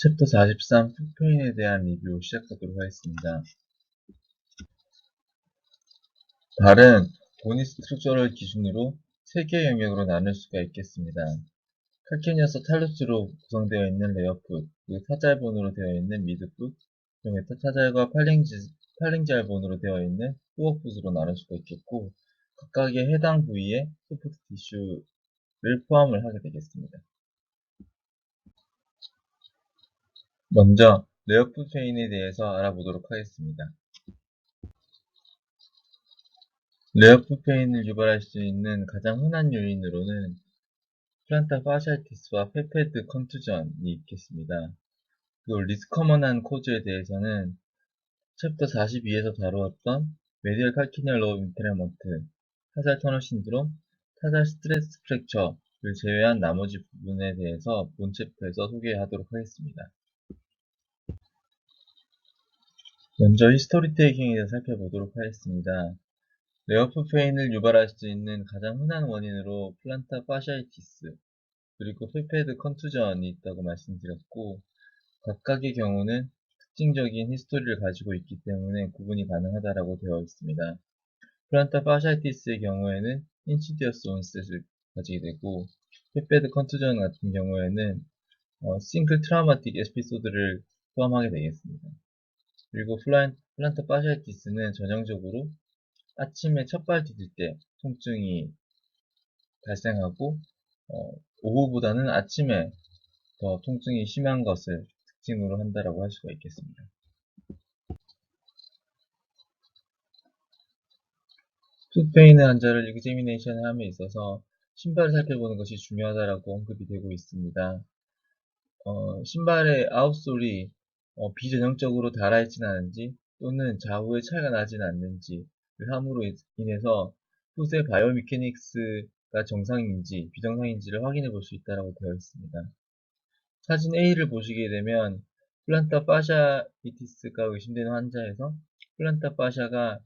챕터 43 풋페인에 대한 리뷰 시작하도록 하겠습니다. 발은 본이 스트럭처를 기준으로 3개의 영역으로 나눌 수가 있겠습니다. 칼케니어스 탈루스로 구성되어 있는 레어풋, 그리고 타잘본으로 되어 있는 미드풋, 그리고 메타타잘과 팔링잘본으로 되어 있는 후어풋으로 나눌 수가 있겠고, 각각의 해당 부위에 소프트 티슈를 포함을 하게 되겠습니다. 먼저 레어풋 페인에 대해서 알아보도록 하겠습니다. 레어풋 페인을 유발할 수 있는 가장 흔한 요인으로는 플란타 파샤이티스와 페페드 컨투전이 있겠습니다. 그리고 리스커먼한 코즈에 대해서는 챕터 42에서 다루었던 메디얼 칼키니얼 로우 임페레먼트, 타잘 터널 신드롬, 타잘 스트레스 프랙처를 제외한 나머지 부분에 대해서 본 챕터에서 소개하도록 하겠습니다. 먼저 히스토리 테이킹에 대해서 살펴보도록 하겠습니다. 레어풋 페인을 유발할 수 있는 가장 흔한 원인으로 플란타 파샤이티스, 그리고 페페드 컨투전이 있다고 말씀드렸고, 각각의 경우는 특징적인 히스토리를 가지고 있기 때문에 구분이 가능하다고 되어 있습니다. 플란타 파샤이티스의 경우에는 인시디어스 온셋을 가지게 되고, 페페드 컨투전 같은 경우에는 싱글 트라우마틱 에피소드를 포함하게 되겠습니다. 그리고 플란타 파샤이티스는 전형적으로 아침에 첫발 디딜 때 통증이 발생하고, 오후보다는 아침에 더 통증이 심한 것을 특징으로 한다라고 할 수가 있겠습니다. 풋페인 환자를 examination을 함에 있어서 신발을 살펴보는 것이 중요하다라고 언급이 되고 있습니다. 신발의 아웃솔이 비전형적으로 닳아있진 않은지 또는 좌우에 차이가 나진 않는지를 함으로 인해서 풋의 바이오미케닉스가 정상인지 비정상인지를 확인해 볼 수 있다고 되어 있습니다. 사진 A를 보시게 되면 플란타 파샤이티스가 의심되는 환자에서 플란타 파샤가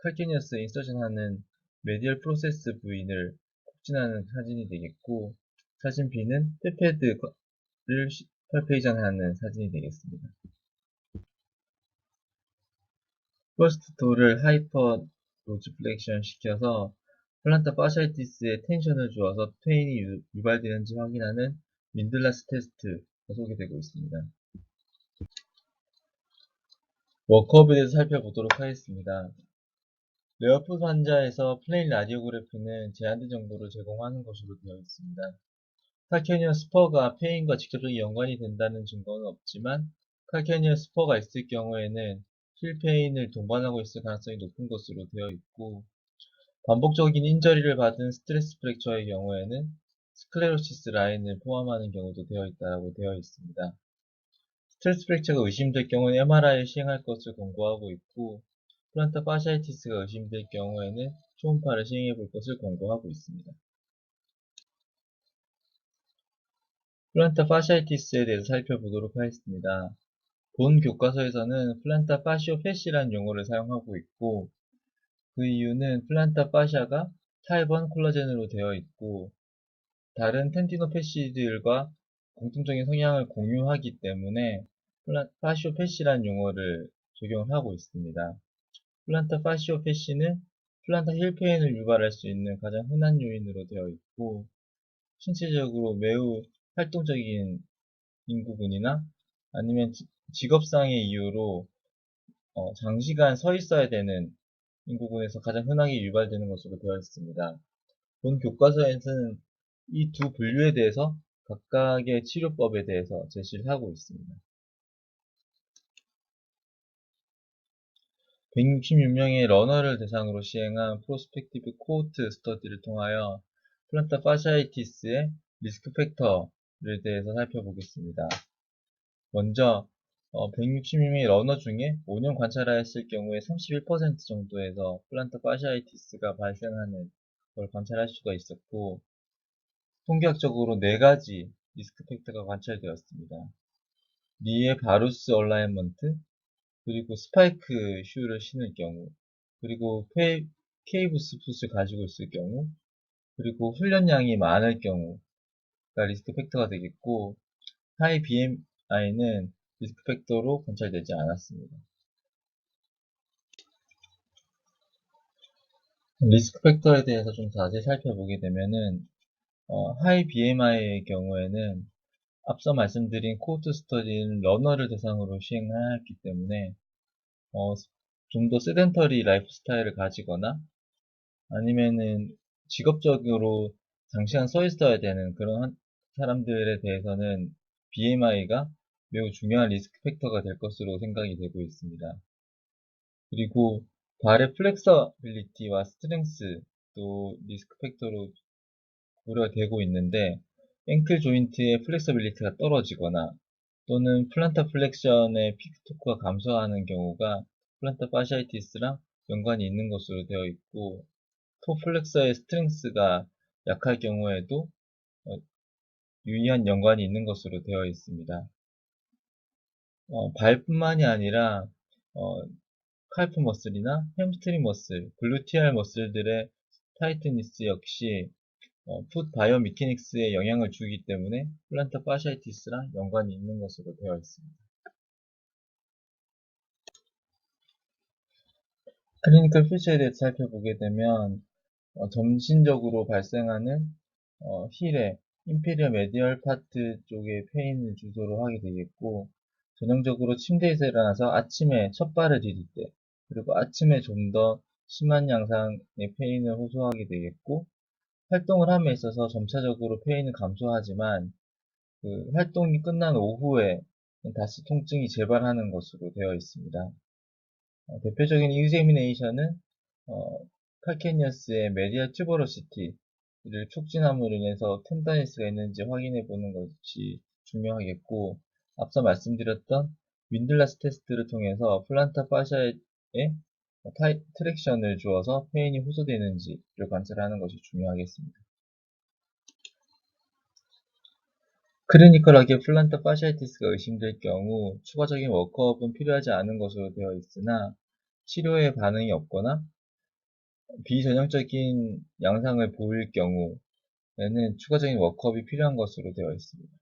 칼키니어스 인서션하는 메디얼 프로세스 부위를 콕진하는 사진이 되겠고, 사진 B는 페페드를 펄페이전하는 사진이 되겠습니다. 퍼스트 토를 하이퍼 로즈플렉션 시켜서 플란타 파샤이티스에 텐션을 주어서 페인이 유발되는지 확인하는 민들라스 테스트가 소개되고 있습니다. 워크업에 대해서 살펴보도록 하겠습니다. 레어풋 환자에서 플레인 라디오그래프는 제한된 정보를 제공하는 것으로 되어 있습니다. 칼캐니언 스퍼가 페인과 직접적인 연관이 된다는 증거는 없지만, 칼캐니언 스퍼가 있을 경우에는 힐 페인을 동반하고 있을 가능성이 높은 것으로 되어 있고, 반복적인 인저리를 받은 스트레스 프랙처의 경우에는 스클레로시스 라인을 포함하는 경우도 되어 있다고 되어 있습니다. 스트레스 프랙처가 의심될 경우는 MRI를 시행할 것을 권고하고 있고, 플란타 파샤이티스가 의심될 경우에는 초음파를 시행해 볼 것을 권고하고 있습니다. 플란타 파샤이티스에 대해서 살펴보도록 하겠습니다. 본 교과서에서는 플란타 파시오패시라는 용어를 사용하고 있고, 그 이유는 플란타 파샤가 타입 1 콜라겐으로 되어 있고, 다른 텐디노패시들과 공통적인 성향을 공유하기 때문에 파시오패시라는 용어를 적용을 하고 있습니다. 플란타 파시오패시는 플란타 힐페인을 유발할 수 있는 가장 흔한 요인으로 되어 있고, 신체적으로 매우 활동적인 인구군이나 아니면 직업상의 이유로 장시간 서 있어야 되는 인구군에서 가장 흔하게 유발되는 것으로 되어 있습니다. 본 교과서에서는 이 두 분류에 대해서 각각의 치료법에 대해서 제시를 하고 있습니다. 166명의 러너를 대상으로 시행한 프로스펙티브 코호트 스터디를 통하여 플란타 파샤이티스의 리스크 팩터에 대해서 살펴보겠습니다. 먼저 166명의 러너 중에 5년 관찰하였을 경우에 31% 정도에서 플란타 파샤이티스가 발생하는 걸 관찰할 수가 있었고, 통계학적으로 4가지 리스크 팩터가 관찰되었습니다. 니의 바루스 얼라이먼트, 그리고 스파이크 슈를 신을 경우, 그리고 케이브스 풋을 가지고 있을 경우, 그리고 훈련량이 많을 경우가 리스크 팩터가 되겠고, 하이 PMI는 리스크 팩터로 관찰되지 않았습니다. 리스크 팩터에 대해서 좀 자세히 살펴보게 되면은 하이 BMI의 경우에는 앞서 말씀드린 코호트 스터디는 러너를 대상으로 시행하였기 때문에 좀 더 세덴터리 라이프 스타일을 가지거나 아니면은 직업적으로 장시간 서 있어야 되는 그런 사람들에 대해서는 BMI가 매우 중요한 리스크 팩터가 될 것으로 생각이 되고 있습니다. 그리고 발의 플렉서빌리티와 스트렝스도 리스크 팩터로 고려되고 있는데 앵클 조인트의 플렉서빌리티가 떨어지거나 또는 플란타 플렉션의 피크 토크가 감소하는 경우가 플란타 파시아이티스랑 연관이 있는 것으로 되어 있고 토 플렉서의 스트렝스가 약할 경우에도 유의한 연관이 있는 것으로 되어 있습니다. 발뿐만이 아니라 칼프 머슬이나 햄스트링 머슬, 글루티알 머슬들의 타이트니스 역시 풋 바이오 미케닉스에 영향을 주기 때문에 플란타 파시아이티스랑 연관이 있는 것으로 되어 있습니다. 클리니컬 피처에 대해서 살펴보게 되면 점진적으로 발생하는 힐의 인페리어 메디얼 파트 쪽에 페인을 주소로 하게 되겠고 전형적으로 침대에서 일어나서 아침에 첫 발을 디딜 때 그리고 아침에 좀 더 심한 양상의 페인을 호소하게 되겠고 활동을 함에 있어서 점차적으로 페인은 감소하지만 그 활동이 끝난 오후에 다시 통증이 재발하는 것으로 되어 있습니다. 대표적인 이그제미네이션은 칼케니어스의 메디al 튜버로시티를 촉진함으로 인해서 텐다니스가 있는지 확인해 보는 것이 중요하겠고 앞서 말씀드렸던 윈들라스 테스트를 통해서 플란타 파샤에 트랙션을 주어서 페인이 호소되는지를 관찰하는 것이 중요하겠습니다. 클리니컬하게 플란타 파시아이티스가 의심될 경우 추가적인 워크업은 필요하지 않은 것으로 되어 있으나 치료에 반응이 없거나 비전형적인 양상을 보일 경우에는 추가적인 워크업이 필요한 것으로 되어 있습니다.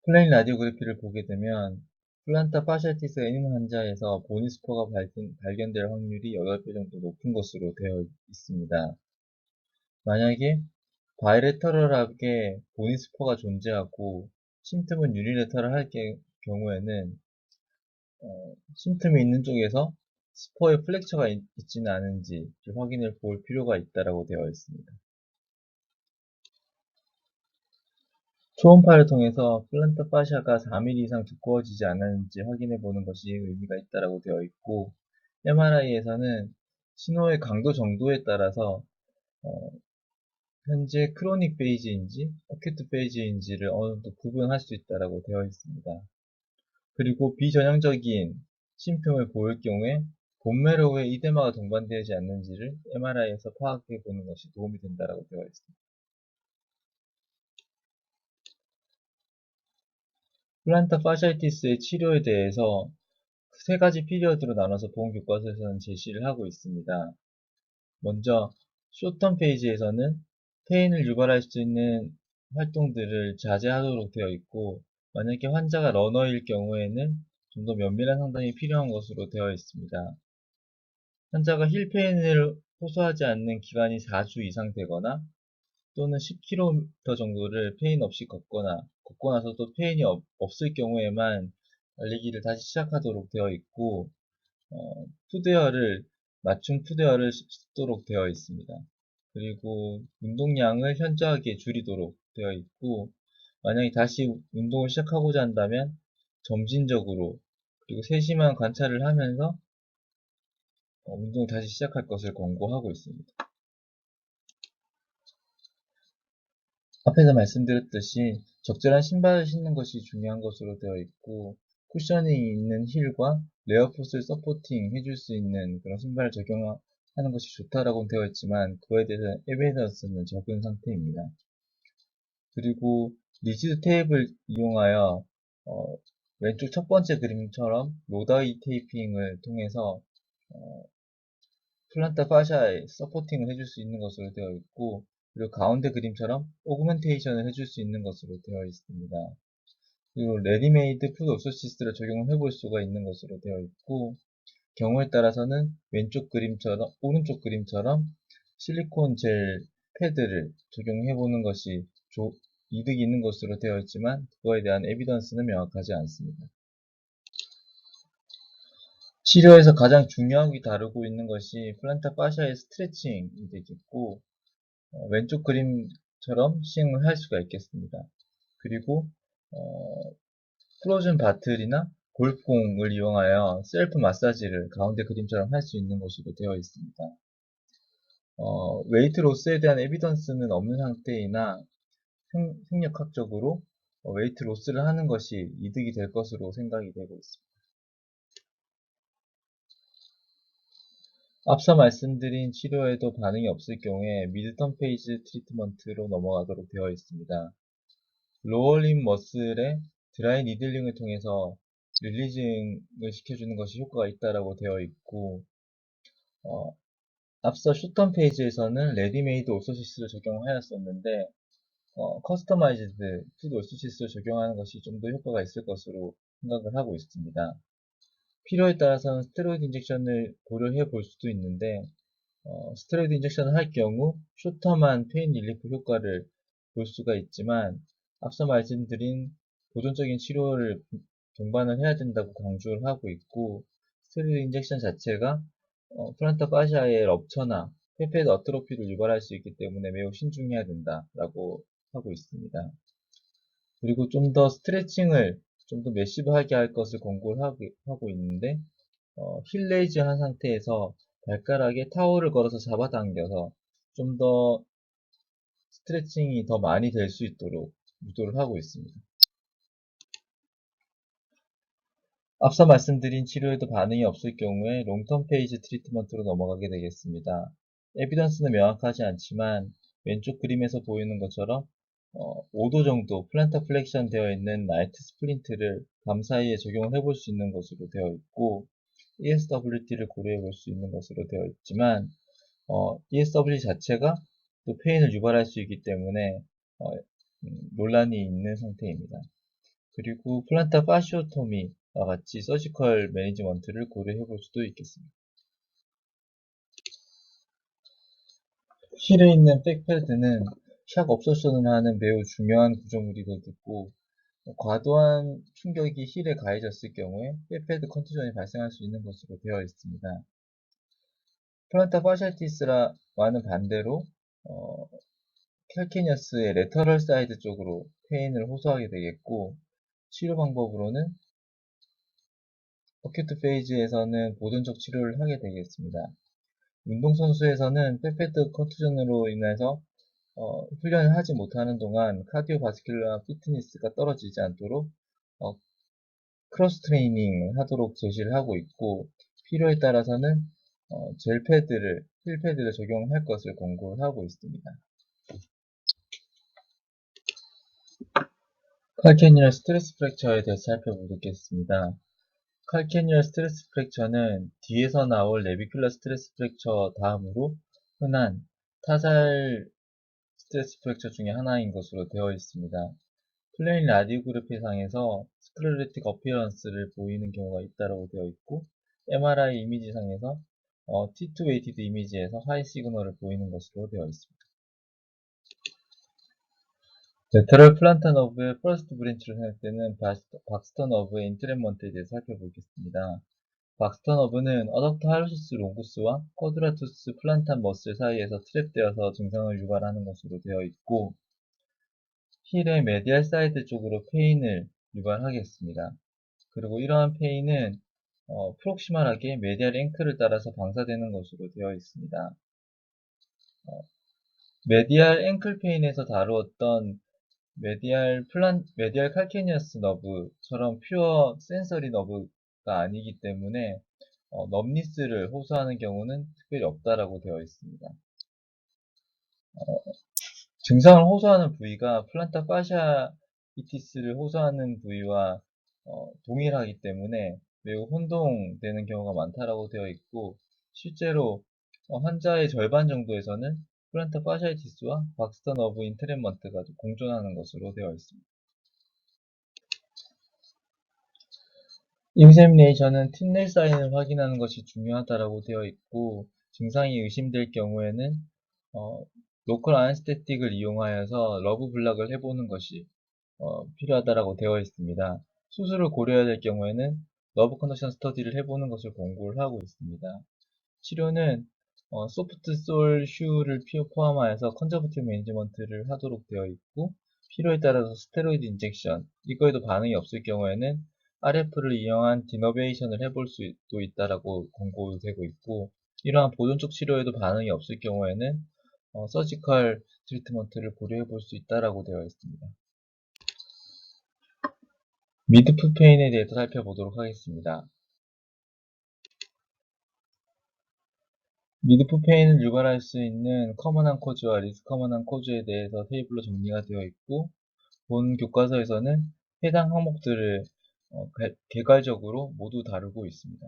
플레인 라디오그래피를 보게 되면 플란타 파시아티스 애니멀 환자에서 보니스포가 발견될 확률이 8배 정도 높은 것으로 되어 있습니다. 만약에 바이레터럴하게 보니스포가 존재하고 심틈은 유니레터럴 경우에는 심틈이 있는 쪽에서 스포의 플렉처가 있지는 않은지 확인을 볼 필요가 있다고 되어 있습니다. 초음파를 통해서 플란타 파샤가 4mm 이상 두꺼워지지 않았는지 확인해 보는 것이 의미가 있다고 되어 있고 MRI에서는 신호의 강도 정도에 따라서 현재 크로닉 페이지인지 어큐트 페이지인지를 어느 정도 구분할 수 있다고 되어 있습니다. 그리고 비전형적인 심통을 보일 경우에 본메로우에 이데마가 동반되지 않는지를 MRI에서 파악해 보는 것이 도움이 된다고 되어 있습니다. 플란타 파시아티스의 치료에 대해서 세 가지 피리어드로 나눠서 보험 교과서에서는 제시를 하고 있습니다. 먼저 쇼텀 페이지에서는 페인을 유발할 수 있는 활동들을 자제하도록 되어 있고 만약에 환자가 러너일 경우에는 좀 더 면밀한 상담이 필요한 것으로 되어 있습니다. 환자가 힐 페인을 호소하지 않는 기간이 4주 이상 되거나 또는 10km 정도를 페인 없이 걷고 나서도 페인이 없을 경우에만 달리기를 다시 시작하도록 되어 있고 푸드웨어를 맞춤 푸드웨어를 싣도록 되어 있습니다. 그리고 운동량을 현저하게 줄이도록 되어 있고 만약에 다시 운동을 시작하고자 한다면 점진적으로 그리고 세심한 관찰을 하면서 운동을 다시 시작할 것을 권고하고 있습니다. 앞에서 말씀드렸듯이 적절한 신발을 신는 것이 중요한 것으로 되어 있고 쿠셔닝이 있는 힐과 레어풋을 서포팅 해줄 수 있는 그런 신발을 적용하는 것이 좋다라고 되어 있지만 그에 대해서 에비던스는 적은 상태입니다. 그리고 리지드 테이프를 이용하여 왼쪽 첫 번째 그림처럼 로다이 테이핑을 통해서 플란타 파샤에 서포팅을 해줄 수 있는 것으로 되어 있고 그리고 가운데 그림처럼 오그멘테이션을 해줄 수 있는 것으로 되어 있습니다. 그리고 레디메이드 푸드 오소시스를 적용을 해볼 수가 있는 것으로 되어 있고, 경우에 따라서는 왼쪽 그림처럼, 오른쪽 그림처럼 실리콘 젤 패드를 적용해보는 것이 이득이 있는 것으로 되어 있지만, 그거에 대한 에비던스는 명확하지 않습니다. 치료에서 가장 중요하게 다루고 있는 것이 플란타 파시아의 스트레칭이 되겠고, 왼쪽 그림처럼 시행을 할 수가 있겠습니다. 그리고 프로즌 바틀이나 골프공을 이용하여 셀프 마사지를 가운데 그림처럼 할 수 있는 것으로 되어 있습니다. 웨이트 로스에 대한 에비던스는 없는 상태이나 생력학적으로 웨이트 로스를 하는 것이 이득이 될 것으로 생각이 되고 있습니다. 앞서 말씀드린 치료에도 반응이 없을 경우에 미드턴 페이지 트리트먼트로 넘어가도록 되어 있습니다. 로어림 머슬의 드라이 니들링을 통해서 릴리징을 시켜주는 것이 효과가 있다고 되어 있고, 앞서 슈턴 페이지에서는 레디메이드 오소시스를 적용하였었는데, 커스터마이즈드 푸드 오소시스를 적용하는 것이 좀 더 효과가 있을 것으로 생각을 하고 있습니다. 필요에 따라서는 스테로이드 인젝션을 고려해 볼 수도 있는데, 스테로이드 인젝션을 할 경우 쇼터만 페인 릴리프 효과를 볼 수가 있지만, 앞서 말씀드린 보존적인 치료를 동반을 해야 된다고 강조를 하고 있고, 스테로이드 인젝션 자체가 플란타 파시아의 럽처나 페페드 어트로피를 유발할 수 있기 때문에 매우 신중해야 된다라고 하고 있습니다. 그리고 좀 더 스트레칭을 좀 더 매시브하게 할 것을 권고를 하고 있는데, 힐레이즈 한 상태에서 발가락에 타월을 걸어서 잡아당겨서 좀 더 스트레칭이 더 많이 될 수 있도록 유도를 하고 있습니다. 앞서 말씀드린 치료에도 반응이 없을 경우에 롱텀 페이지 트리트먼트로 넘어가게 되겠습니다. 에비던스는 명확하지 않지만 왼쪽 그림에서 보이는 것처럼 5도 정도 플란타 플렉션 되어 있는 나이트 스플린트를 밤 사이에 적용을 해볼 수 있는 것으로 되어 있고, ESWT를 고려해 볼 수 있는 것으로 되어 있지만, ESWT 자체가 또 페인을 유발할 수 있기 때문에 논란이 있는 상태입니다. 그리고 플란타 파시오토미와 같이 서지컬 매니지먼트를 고려해 볼 수도 있겠습니다. 힐에 있는 백패드는 샥 업소션을 하는 매우 중요한 구조물이 되겠고, 과도한 충격이 힐에 가해졌을 경우에 백패드 컨투전이 발생할 수 있는 것으로 되어 있습니다. 플란타 파시아티스와는 반대로 캘케니어스의 레터럴 사이드 쪽으로 페인을 호소하게 되겠고, 치료 방법으로는 어큐트 페이지에서는 보존적 치료를 하게 되겠습니다. 운동선수에서는 페페트 컨투전으로 인해서 훈련을 하지 못하는 동안 카디오바스큘러 피트니스가 떨어지지 않도록 크로스 트레이닝을 하도록 제시를 하고 있고, 필요에 따라서는 힐패드를 적용할 것을 권고를 하고 있습니다. 칼케니얼 스트레스 프랙처에 대해서 살펴보겠습니다. 칼케니얼 스트레스 프랙처는 뒤에서 나올 내비큘러 스트레스 프랙처 다음으로 흔한 타살 스트레스 프랙처 중에 하나인 것으로 되어 있습니다. 플레인 라디오그래피상에서 스클레레틱 어피어런스를 보이는 경우가 있다고 되어 있고, MRI 이미지상에서 T2 웨이티드 이미지에서 하이 시그널을 보이는 것으로 되어 있습니다. 레터럴 플란타 너브의 퍼스트 브랜치로 생각되는 박스터 너브의 인트랩먼트에 대해서 살펴보겠습니다. 박스터 너브는 어덕터 할로시스 롱구스와 쿼드라투스 플란탄 머슬 사이에서 트랩되어서 증상을 유발하는 것으로 되어 있고, 힐의 메디알 사이드 쪽으로 페인을 유발하겠습니다. 그리고 이러한 페인은 프록시멀하게 메디알 앵클을 따라서 방사되는 것으로 되어 있습니다. 메디알 앵클 페인에서 다루었던 메디알 칼케니어스 너브처럼 퓨어 센서리 너브가 아니기 때문에 넘니스를 호소하는 경우는 특별히 없다라고 되어 있습니다. 증상을 호소하는 부위가 플란타 파시아이티스를 호소하는 부위와 동일하기 때문에 매우 혼동되는 경우가 많다라고 되어 있고, 실제로 환자의 절반 정도에서는 플란타 파샤이티스와 박스턴 어브 인트랩먼트가 공존하는 것으로 되어 있습니다. 익자미네이션은 틴넬 사인을 확인하는 것이 중요하다고 되어 있고, 증상이 의심될 경우에는 로컬 아nesthetic을 이용하여서 러브 블락을 해보는 것이 필요하다고 되어 있습니다. 수술을 고려해야 될 경우에는 러브 컨덕션 스터디를 해보는 것을 권고를 하고 있습니다. 치료는 소프트 솔 슈를 포함하여서 컨저버티브 매니지먼트를 하도록 되어 있고, 필요에 따라서 스테로이드 인젝션, 이거에도 반응이 없을 경우에는 RF를 이용한 디너베이션을 해볼 수도 있다라고 권고되고 있고, 이러한 보존적 치료에도 반응이 없을 경우에는 서지컬 트리트먼트를 고려해 볼 수 있다라고 되어 있습니다. 미드풋 페인에 대해서 살펴보도록 하겠습니다. 미드풋 페인을 유발할 수 있는 커먼한 코즈와 리스 커먼한 코즈에 대해서 테이블로 정리가 되어 있고, 본 교과서에서는 해당 항목들을 개괄적으로 모두 다루고 있습니다.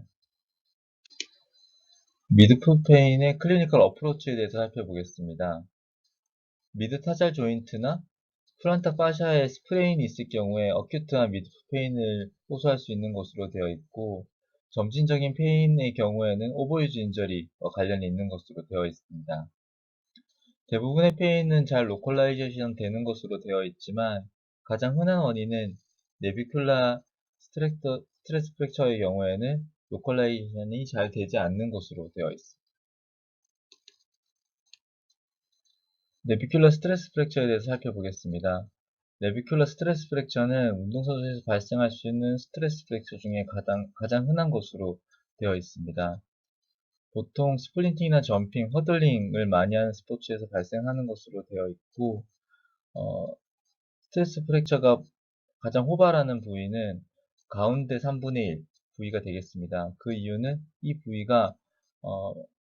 미드풋 페인의 클리니컬 어프로치에 대해서 살펴보겠습니다. 미드 타잘 조인트나 플란타 파샤에 스프레인이 있을 경우에 어큐트한 미드풋 페인을 호소할 수 있는 것으로 되어 있고, 점진적인 페인의 경우에는 오버유즈 인저리와 관련이 있는 것으로 되어 있습니다. 대부분의 페인은 잘 로컬라이제이션 되는 것으로 되어 있지만, 가장 흔한 원인은 내비큘라 스트레스 프랙처의 경우에는 로컬라이제이션이 잘 되지 않는 것으로 되어 있습니다. 내비큘러 스트레스 프랙처에 대해서 살펴보겠습니다. 내비큘러 스트레스 프랙처는 운동선수에서 발생할 수 있는 스트레스 프랙처 중에 가장 흔한 것으로 되어 있습니다. 보통 스프린팅이나 점핑, 허들링을 많이 하는 스포츠에서 발생하는 것으로 되어 있고, 어, 스트레스 프랙처가 가장 호발하는 부위는 가운데 3분의 1 부위가 되겠습니다. 그 이유는 이 부위가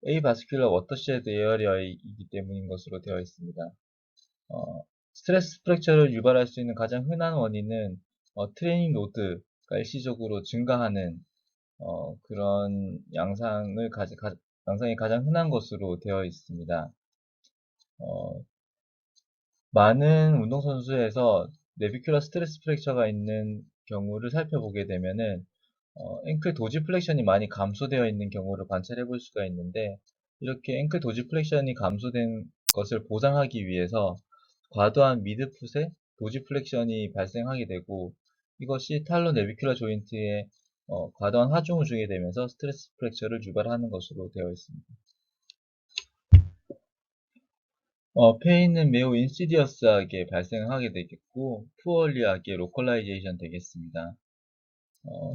에이바스큘러 워터쉐드 에어리어이기 때문인 것으로 되어 있습니다. 스트레스 프랙처를 유발할 수 있는 가장 흔한 원인은 트레이닝 로드가 일시적으로 증가하는 그런 양상이 가장 흔한 것으로 되어 있습니다. 많은 운동선수에서 내비큘러 스트레스 프랙처가 있는 경우를 살펴보게 되면은 앵클 도지 플렉션이 많이 감소되어 있는 경우를 관찰해 볼 수가 있는데, 이렇게 앵클 도지 플렉션이 감소된 것을 보장하기 위해서 과도한 미드풋에 도지 플렉션이 발생하게 되고, 이것이 탈로 내비큘러 조인트에 과도한 하중을 주게 되면서 스트레스 프랙처를 유발하는 것으로 되어 있습니다. 페인은 매우 인시디어스하게 발생하게 되겠고, 푸얼리하게 로컬라이제이션 되겠습니다.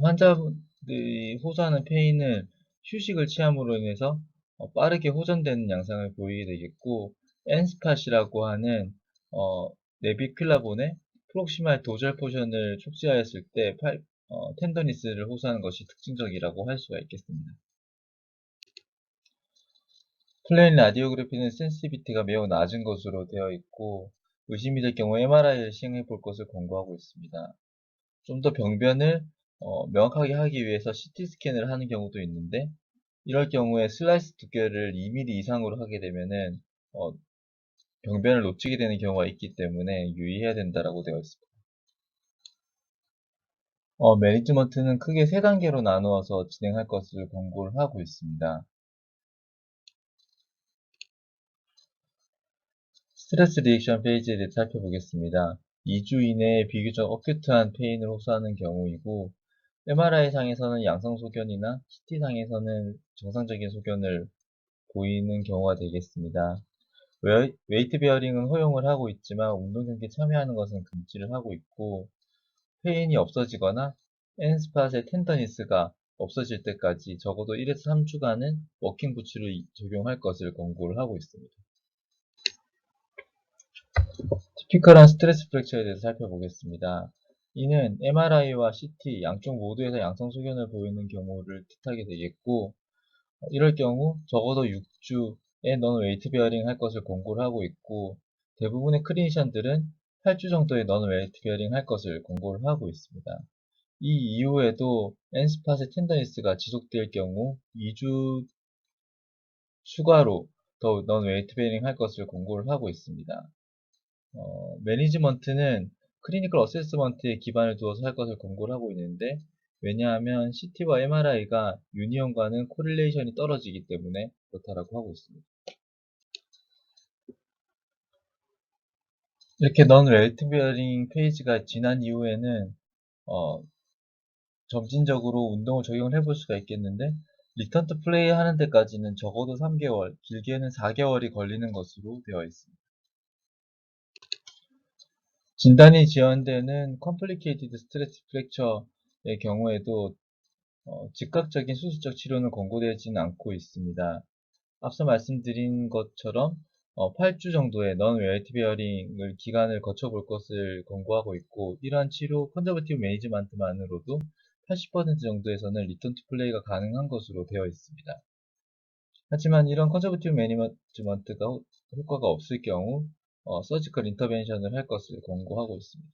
환자분들이 호소하는 페인은 휴식을 취함으로 인해서 빠르게 호전되는 양상을 보이게 되겠고, 엔스팟이라고 하는 내비큘라본의 프록시말 도절 포션을 촉지하였을 때 텐더니스를 호소하는 것이 특징적이라고 할 수가 있겠습니다. 플레인 라디오그래피는 센시티비티가 매우 낮은 것으로 되어 있고, 의심이 될 경우 MRI를 시행해 볼 것을 권고하고 있습니다. 좀 더 병변을 명확하게 하기 위해서 CT 스캔을 하는 경우도 있는데, 이럴 경우에 슬라이스 두께를 2mm 이상으로 하게 되면은 병변을 놓치게 되는 경우가 있기 때문에 유의해야 된다라고 되어 있습니다. 매니지먼트는 크게 3단계로 나누어서 진행할 것을 권고를 하고 있습니다. 스트레스 리액션 페이지에 대해 살펴보겠습니다. 2주 이내에 비교적 어큐트한 페인을 호소하는 경우이고, MRI상에서는 양성 소견이나 CT상에서는 정상적인 소견을 보이는 경우가 되겠습니다. 웨이트 베어링은 허용을 하고 있지만 운동 경기에 참여하는 것은 금지를 하고 있고, 페인이 없어지거나 엔스팟의 텐더니스가 없어질 때까지 적어도 1에서 3주간은 워킹 부츠를 적용할 것을 권고를 하고 있습니다. 티피컬한 스트레스 프랙처에 대해서 살펴보겠습니다. 이는 MRI와 CT 양쪽 모두에서 양성 소견을 보이는 경우를 뜻하게 되겠고, 이럴 경우 적어도 6주의 넌 웨이트 베어링 할 것을 권고를 하고 있고, 대부분의 클리니션들은 8주 정도의 넌 웨이트 베어링 할 것을 권고를 하고 있습니다. 이 이후에도 엔스팟의 텐더니스가 지속될 경우 2주 추가로 더 넌 웨이트 베어링 할 것을 권고를 하고 있습니다. 매니지먼트는 클리니컬 어세스먼트에 기반을 두어서 할 것을 권고를 하고 있는데, 왜냐하면 CT와 MRI가 유니온과는 코릴레이션이 떨어지기 때문에 그렇다라고 하고 있습니다. 이렇게 넌 웨이트 베어링 페이지가 지난 이후에는 점진적으로 운동을 적용을 해볼 수가 있겠는데, 리턴 투 플레이 하는 데까지는 적어도 3개월, 길게는 4개월이 걸리는 것으로 되어 있습니다. 진단이 지연되는 컴플리케이티드 스트레스 프랙처의 경우에도 즉각적인 수술적 치료는 권고되지는 않고 있습니다. 앞서 말씀드린 것처럼 8주 정도의 넌 웨이트 베어링을 기간을 거쳐볼 것을 권고하고 있고, 이러한 치료 컨저버티브 매니지먼트만으로도 80% 정도에서는 리턴 투 플레이가 가능한 것으로 되어 있습니다. 하지만 이런 컨저버티브 매니지먼트가 효과가 없을 경우 서지컬 인터벤션을 할 것을 권고하고 있습니다.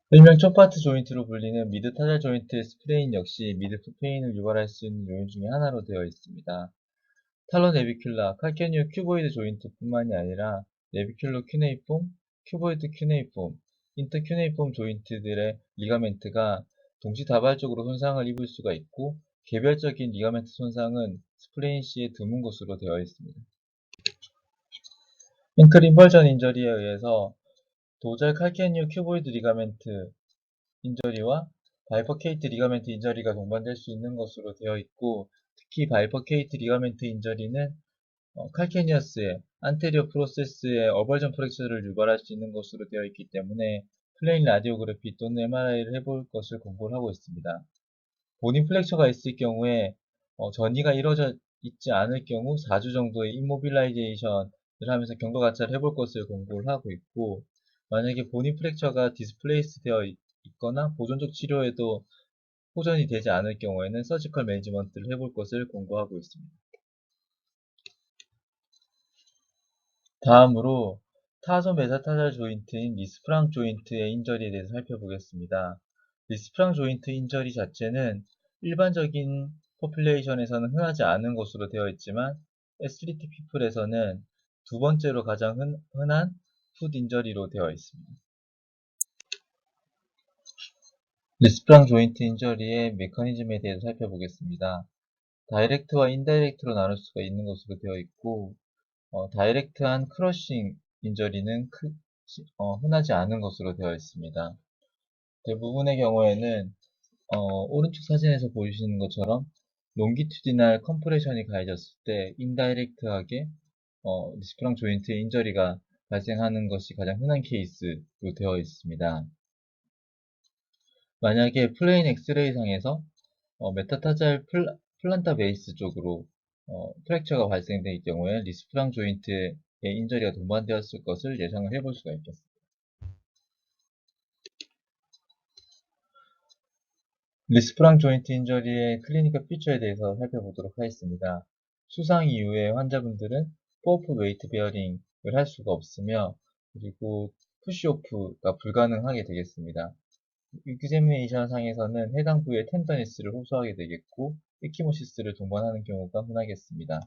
일명 초파트 조인트로 불리는 미드 타잘 조인트의 스프레인 역시 미드풋 페인을 유발할 수 있는 요인 중에 하나로 되어 있습니다. 탈로 내비큘라, 칼케니오 큐보이드 조인트뿐만이 아니라 내비큘러 큐네이폼, 큐보이드 큐네이폼, 인터큐네이폼 조인트들의 리가멘트가 동시다발적으로 손상을 입을 수가 있고, 개별적인 리가멘트 손상은 스프레인 시에 드문 것으로 되어 있습니다. 앵클 인벌전 인저리에 의해서 도절 칼케니오 큐보이드 리가멘트 인저리와 바이퍼케이트 리가멘트 인저리가 동반될 수 있는 것으로 되어 있고, 특히 바이퍼케이트 리가멘트 인저리는 칼케니어스의 안테리어 프로세스의 어벌전 프랙처를 유발할 수 있는 것으로 되어 있기 때문에 플레인 라디오그래피 또는 MRI를 해볼 것을 권고를 하고 있습니다. 본인 플렉처가 있을 경우에 전이가 이루어져 있지 않을 경우 4주 정도의 임모빌라이제이션을 하면서 경과 관찰을 해볼 것을 권고를 하고 있고, 만약에 본인 프랙처가 디스플레이스 되어 있거나 보존적 치료에도 호전이 되지 않을 경우에는 서지컬 매니지먼트를 해볼 것을 권고하고 있습니다. 다음으로 타소 메타타잘 조인트인 리스프랑 조인트의 인저리에 대해서 살펴보겠습니다. 리스프랑 조인트 인저리 자체는 일반적인 포퓰레이션에서는 흔하지 않은 것으로 되어 있지만, 애슬리트 피플에서는 두 번째로 가장 흔한 풋 인저리로 되어 있습니다. 리스프랑 조인트 인저리의 메커니즘에 대해서 살펴보겠습니다. 다이렉트와 인다이렉트로 나눌 수가 있는 것으로 되어 있고, 다이렉트한 크러싱 인저리는 흔하지 않은 것으로 되어 있습니다. 대부분의 경우에는 오른쪽 사진에서 보이시는 것처럼 롱기튜디날 컴프레션이 가해졌을 때 인다이렉트하게 리스프랑 조인트 인저리가 발생하는 것이 가장 흔한 케이스로 되어 있습니다. 만약에 플레인 엑스레이 상에서 메타타잘 플란타 베이스 쪽으로 프랙처가 발생될 경우에 리스프랑 조인트의 인저리가 동반되었을 것을 예상을 해볼 수가 있겠습니다. 리스프랑 조인트 인저리의 클리니컬 피처에 대해서 살펴보도록 하겠습니다. 수상 이후에 환자분들은 포어풀 웨이트 베어링을 할 수가 없으며, 그리고 푸시오프가 불가능하게 되겠습니다. 익제미네이션 상에서는 해당 부위의 텐더니스를 호소하게 되겠고, 에키모시스를 동반하는 경우가 흔하겠습니다.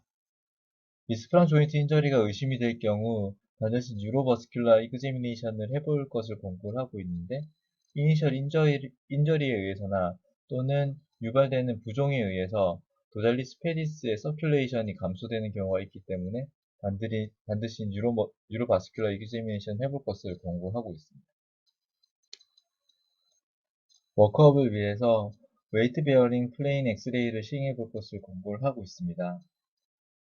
리스프랑 조인트 인저리가 의심이 될 경우 반드시 뉴로버스큘라 이그제미네이션을 해볼 것을 권고를 하고 있는데, 이니셜 인저리에 의해서나 또는 유발되는 부종에 의해서 도잘리스 페디스의 서큘레이션이 감소되는 경우가 있기 때문에 반드시 뉴로바스큘라 이그제미네이션 해볼 것을 권고하고 있습니다. 워크업을 위해서 웨이트 베어링 플레인 엑스레이를 시행해 볼 것을 권고를 하고 있습니다.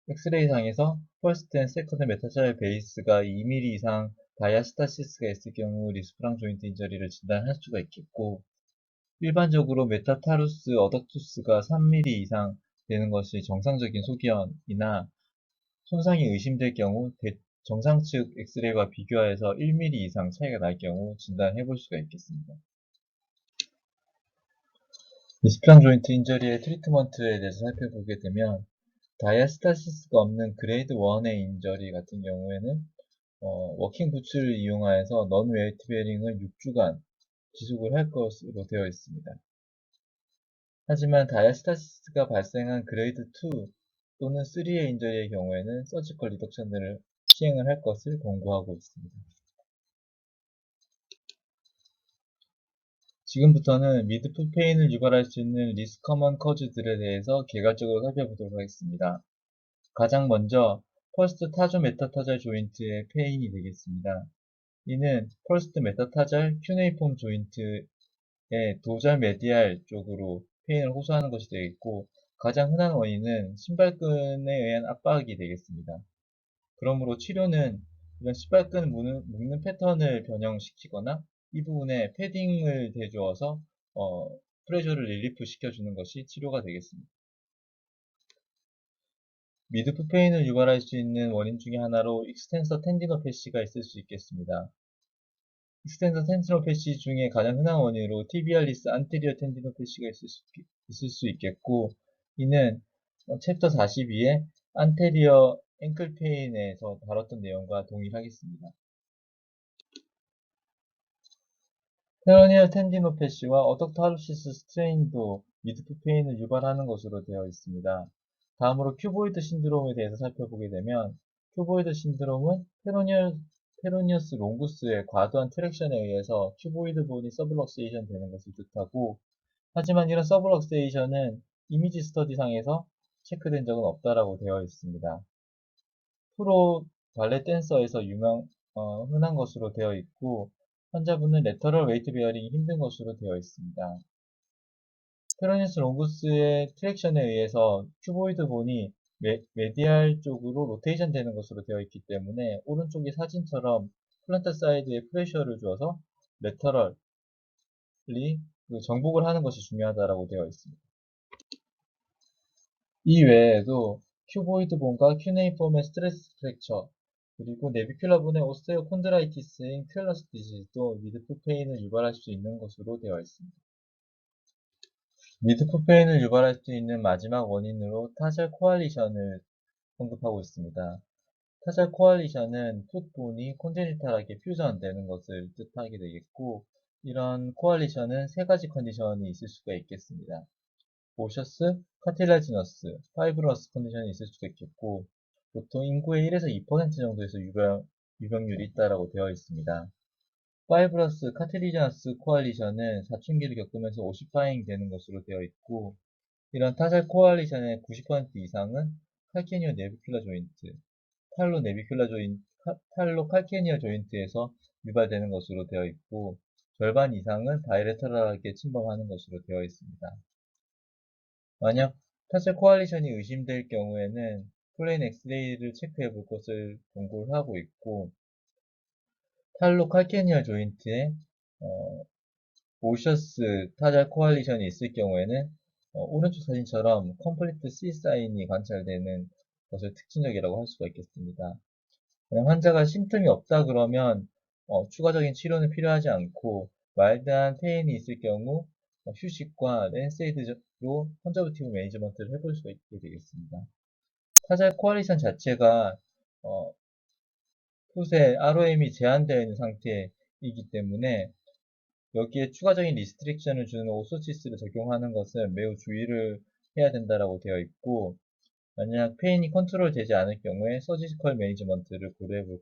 엑스레이상에서 퍼스트 앤 세컨드 메타자일 베이스가 2mm 이상 다이아스타시스가 있을 경우 리스프랑 조인트 인저리를 진단할 수가 있겠고, 일반적으로 메타타루스 어덕투스가 3mm 이상 되는 것이 정상적인 소견이나 손상이 의심될 경우 정상 측 엑스레이와 비교하여서 1mm 이상 차이가 날 경우 진단해 볼 수가 있겠습니다. 리스프랑 조인트 인저리의 트리트먼트에 대해서 살펴보게 되면, 다이아스타시스가 없는 그레이드 1의 인저리 같은 경우에는 워킹 부츠를 이용하여서 넌 웨이트 베어링을 6주간 지속을 할 것으로 되어 있습니다. 하지만 다이아스타시스가 발생한 그레이드 2 또는 3의 인저리의 경우에는 서지컬 리덕션을 시행을 할 것을 권고하고 있습니다. 지금부터는 미드풋 페인을 유발할 수 있는 리스크 커먼 커즈들에 대해서 개괄적으로 살펴보도록 하겠습니다. 가장 먼저 퍼스트 타조 메타타잘 조인트의 페인이 되겠습니다. 이는 퍼스트 메타타잘 큐네이폼 조인트의 도잘 메디알 쪽으로 페인을 호소하는 것이 되겠고, 가장 흔한 원인은 신발끈에 의한 압박이 되겠습니다. 그러므로 치료는 이런 신발끈 묶는 패턴을 변형시키거나 이 부분에 패딩을 대주어서 프레셔를 릴리프 시켜주는 것이 치료가 되겠습니다. 미드풋 페인을 유발할 수 있는 원인 중에 하나로 익스텐서 텐디노패시가 있을 수 있겠습니다. 익스텐서 텐디노패시 중에 가장 흔한 원인으로 티비알리스 안테리어 텐디노패시가 있을 수 있겠고, 이는 챕터 42의 안테리어 앵클 페인에서 다뤘던 내용과 동일하겠습니다. 페로니얼 텐디노패시와 어덕탈로시스 스트레인도 미드풋 페인을 유발하는 것으로 되어 있습니다. 다음으로 큐보이드 신드롬에 대해서 살펴보게 되면, 큐보이드 신드롬은 페로니어스 롱구스의 과도한 트랙션에 의해서 큐보이드 본이 서블럭세이션 되는 것을 뜻하고, 하지만 이런 서블럭세이션은 이미지 스터디상에서 체크된 적은 없다라고 되어 있습니다. 프로 발레 댄서에서 흔한 것으로 되어 있고, 환자분은 레터럴 웨이트 베어링이 힘든 것으로 되어 있습니다. 페로니스 롱구스의 트랙션에 의해서 큐보이드 본이 메디알 쪽으로 로테이션 되는 것으로 되어 있기 때문에 오른쪽의 사진처럼 플란터 사이드에 프레셔를 주어서 레터럴리 정복을 하는 것이 중요하다고 되어 있습니다. 이 외에도 큐보이드 본과 큐네이폼의 스트레스 프랙처, 그리고 내비큘러 본의 오스테오콘드라이티스인 퀼러스 디지즈도 미드풋 페인을 유발할 수 있는 것으로 되어 있습니다. 미드풋 페인을 유발할 수 있는 마지막 원인으로 타셜 코알리션을 언급하고 있습니다. 타셜 코알리션은 풋본이 콘제니탈하게 퓨전되는 것을 뜻하게 되겠고, 이런 코알리션은 세 가지 컨디션이 있을 수가 있겠습니다. 오셔스, 카틸라지너스, 파이브러스 컨디션이 있을 수도 있겠고, 보통 인구의 1에서 2% 정도에서 유병률이 있다고 되어 있습니다. 파이브러스 카틸리지너스 코알리션은 사춘기를 겪으면서 50파잉 되는 것으로 되어 있고, 이런 타살 코알리션의 90% 이상은 칼케니어 내비큘러 조인트, 탈로 칼케니어 조인트에서 유발되는 것으로 되어 있고, 절반 이상은 바이레터럴하게 침범하는 것으로 되어 있습니다. 만약 타셀 코알리션이 의심될 경우에는 플레인 엑스레이를 체크해 볼 것을 권고를 하고 있고, 탈로 칼케니얼 조인트에 오셔스 타잘 코알리션이 있을 경우에는 오른쪽 사진처럼 컴플리트 C 사인이 관찰되는 것을 특징적이라고 할 수가 있겠습니다. 그냥 환자가 심틈이 없다 그러면 추가적인 치료는 필요하지 않고, 마일드한 페인이 있을 경우 휴식과 렌세이드로 컨저버티브 매니지먼트를 해볼 수가 있게 되겠습니다. 타잘 코알리션 자체가 풋의 ROM이 제한되어 있는 상태이기 때문에 여기에 추가적인 리스트릭션을 주는 오소시스를 적용하는 것은 매우 주의를 해야 된다고 되어 있고, 만약 페인이 컨트롤 되지 않을 경우에 서지컬 매니지먼트를 고려해 볼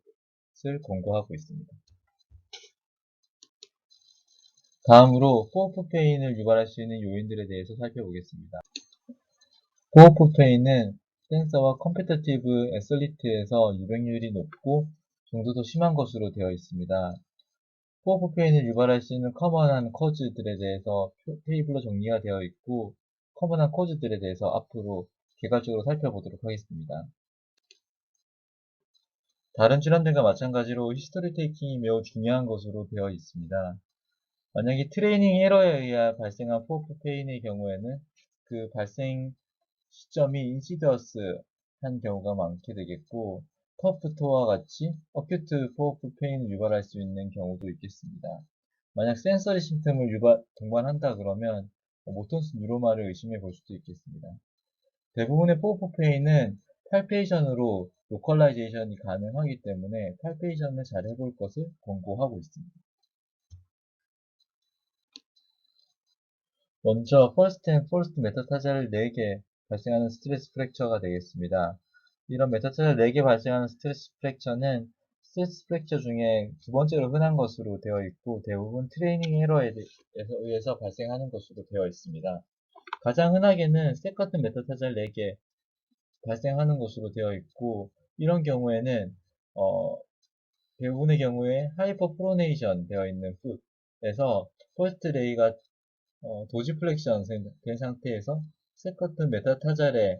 것을 권고하고 있습니다. 다음으로 코어프 페인을 유발할 수 있는 요인들에 대해서 살펴보겠습니다. 코어프 페인은 센서와 컴피터티브 애슬리트에서 유병률이 높고 정도도 심한 것으로 되어 있습니다. 코어프 페인을 유발할 수 있는 커먼한 코즈들에 대해서 테이블로 정리가 되어 있고, 커먼한 코즈들에 대해서 앞으로 개괄적으로 살펴보도록 하겠습니다. 다른 질환들과 마찬가지로 히스토리 테이킹이 매우 중요한 것으로 되어 있습니다. 만약에 트레이닝 에러에 의해 발생한 코어프 페인의 경우에는 그 발생 시점이 인시더스한 경우가 많게 되겠고, 터프토와 같이 어큐트 코어프 페인을 유발할 수 있는 경우도 있겠습니다. 만약 센서리 심틈을 동반한다 그러면 모톤스 뉴로마를 의심해 볼 수도 있겠습니다. 대부분의 코어프 페인은 팔페이션으로 로컬라이제이션이 가능하기 때문에 팔페이션을 잘 해볼 것을 권고하고 있습니다. 먼저 퍼스트 앤 포스트 메타타자를 4개 발생하는 스트레스 프랙처가 되겠습니다. 이런 메타타자 4개 발생하는 스트레스 프랙처는 스트레스 프랙처 중에 두 번째로 흔한 것으로 되어 있고 대부분 트레이닝 에러에 의해서 발생하는 것으로 되어 있습니다. 가장 흔하게는 세컨드 메타타자를 4개 발생하는 것으로 되어 있고 이런 경우에는 어, 대부분의 경우에 하이퍼 프로네이션 되어 있는 풋에서 퍼스트 레이가 도지플렉션 된 상태에서 세컨드 메타타잘에